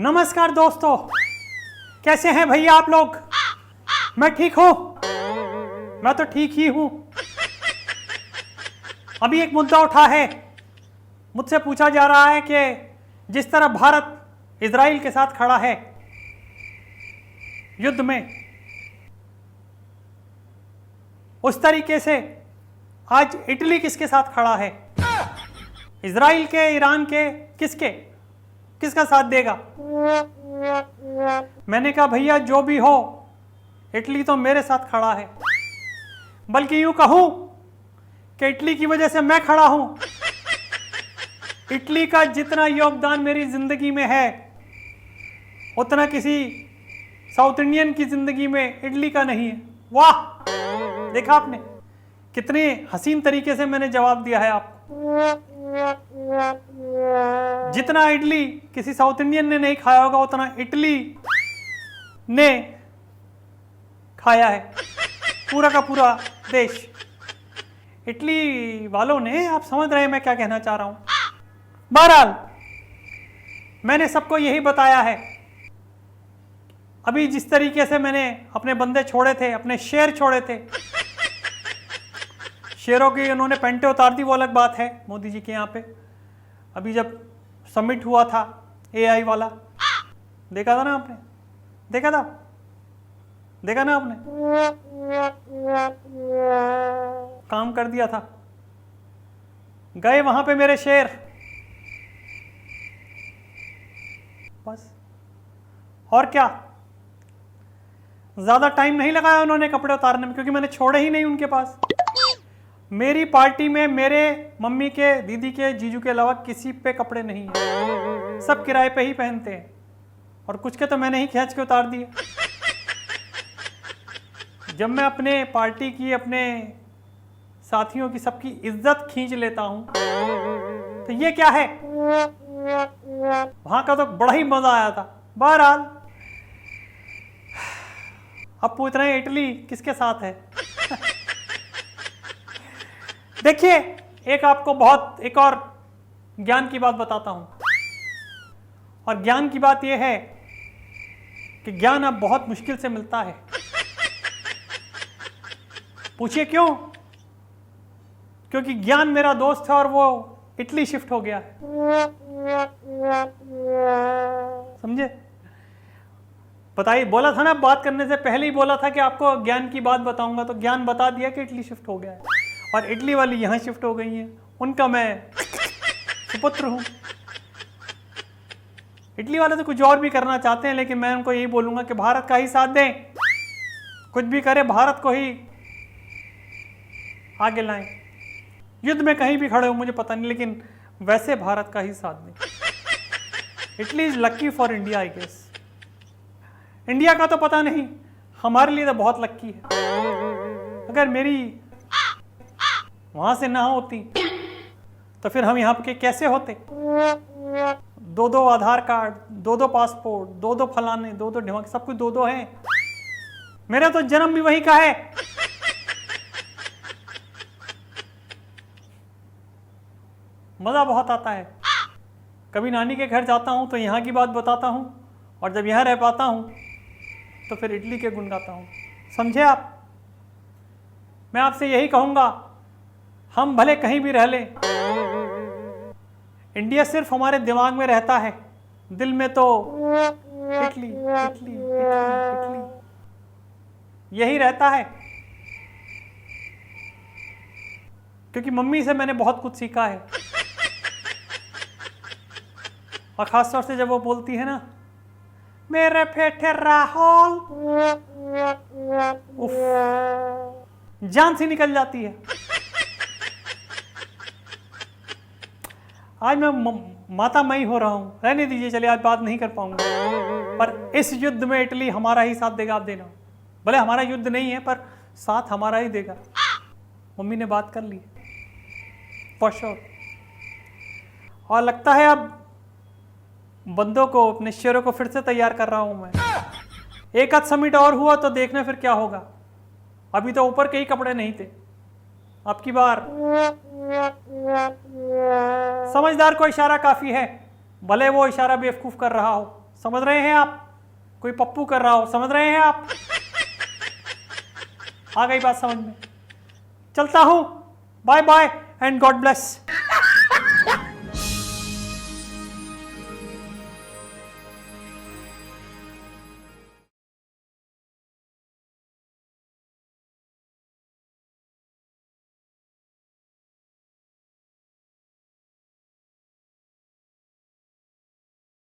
नमस्कार दोस्तों, कैसे हैं भैया आप लोग? मैं ठीक हूं, मैं तो ठीक ही हूं। अभी एक मुद्दा उठा है, मुझसे पूछा जा रहा है कि जिस तरह भारत इजराइल के साथ खड़ा है युद्ध में, उस तरीके से आज इटली किसके साथ खड़ा है? इजराइल के, ईरान के, किसका साथ देगा? मैंने कहा भैया जो भी हो, इटली तो मेरे साथ खड़ा है। बल्कि यूं कहूं कि इटली की वजह से मैं खड़ा हूं। इटली का जितना योगदान मेरी जिंदगी में है उतना किसी साउथ इंडियन की जिंदगी में इटली का नहीं है। वाह, देखा आपने कितने हसीन तरीके से मैंने जवाब दिया है आपको। जितना इडली किसी साउथ इंडियन ने नहीं खाया होगा उतना इटली ने खाया है, पूरा का पूरा देश। इटली वालों ने, आप समझ रहे हैं मैं क्या कहना चाह रहा हूं। बहरहाल मैंने सबको यही बताया है। अभी जिस तरीके से मैंने अपने बंदे छोड़े थे, अपने शेर छोड़े थे, शेरों की उन्होंने पेंटे उतार दी, वो अलग बात है। मोदी जी के यहाँ पे अभी जब समिट हुआ था एआई वाला, देखा था ना आपने? देखा ना आपने? काम कर दिया था। गए वहां पे मेरे शेर, बस। और क्या, ज्यादा टाइम नहीं लगाया उन्होंने कपड़े उतारने में, क्योंकि मैंने छोड़े ही नहीं उनके पास। मेरी पार्टी में मेरे मम्मी के, दीदी के, जीजू के अलावा किसी पे कपड़े नहीं है, सब किराए पे ही पहनते हैं। और कुछ के तो मैंने ही खींच के उतार दिए। जब मैं अपने पार्टी की, अपने साथियों की, सबकी इज्जत खींच लेता हूं तो ये क्या है? वहां का तो बड़ा ही मजा आया था। बहरहाल अब पूछ रहे हैं इटली किसके साथ है? देखिए, एक और ज्ञान की बात बताता हूं। और ज्ञान की बात यह है कि ज्ञान अब बहुत मुश्किल से मिलता है। पूछिए क्यों? क्योंकि ज्ञान मेरा दोस्त है और वो इटली शिफ्ट हो गया है। समझे? बताइए, बोला था ना बात करने से पहले ही बोला था कि आपको ज्ञान की बात बताऊंगा, तो ज्ञान बता दिया कि इटली शिफ्ट हो गया है। और इटली वाली यहां शिफ्ट हो गई है, उनका मैं सुपुत्र हूं। इटली वाले तो कुछ और भी करना चाहते हैं, लेकिन मैं उनको यही बोलूंगा कि भारत का ही साथ दें, कुछ भी करे भारत को ही आगे लाएं। युद्ध में कहीं भी खड़े हो मुझे पता नहीं, लेकिन वैसे भारत का ही साथ दें। Italy is lucky for India, I guess. India का तो पता नहीं, हमारे लिए तो बहुत लकी है। अगर मेरी वहां से ना होती तो फिर हम यहाँ के कैसे होते? 2-2 आधार कार्ड, 2-2 पासपोर्ट, 2-2 फलाने, 2-2 ढिमाके, सब कुछ 2-2 है। मेरा तो जन्म भी वहीं का है। मजा बहुत आता है। कभी नानी के घर जाता हूं तो यहाँ की बात बताता हूं, और जब यहाँ रह पाता हूं तो फिर इटली के गुण गाता हूं। समझे आप? मैं आपसे यही कहूंगा, हम भले कहीं भी रह लें, इंडिया सिर्फ हमारे दिमाग में रहता है, दिल में तो इटली इटली इटली यही रहता है। क्योंकि मम्मी से मैंने बहुत कुछ सीखा है। और खासतौर से जब वो बोलती है ना, मेरे फेटे राहुल, उफ, जान सी निकल जाती है। आज मैं माता मई हो रहा हूं, रहने दीजिए, चलिए आज बात नहीं कर पाऊंगा। पर इस युद्ध में इटली हमारा ही साथ देगा, आप देना। भले हमारा युद्ध नहीं है पर साथ हमारा ही देगा। मम्मी ने बात कर ली फॉर श्योर। और लगता है अब बंदों को, अपने शेरों को फिर से तैयार कर रहा हूं मैं। एक आध समिट और हुआ तो देखना फिर क्या होगा। अभी तो ऊपर के ही कपड़े नहीं थे। अब की बार समझदार को इशारा काफी है, भले वो इशारा बेवकूफ कर रहा हो। समझ रहे हैं आप? कोई पप्पू कर रहा हो, समझ रहे हैं आप? आ गई बात समझ में? चलता हूं, bye bye and God bless.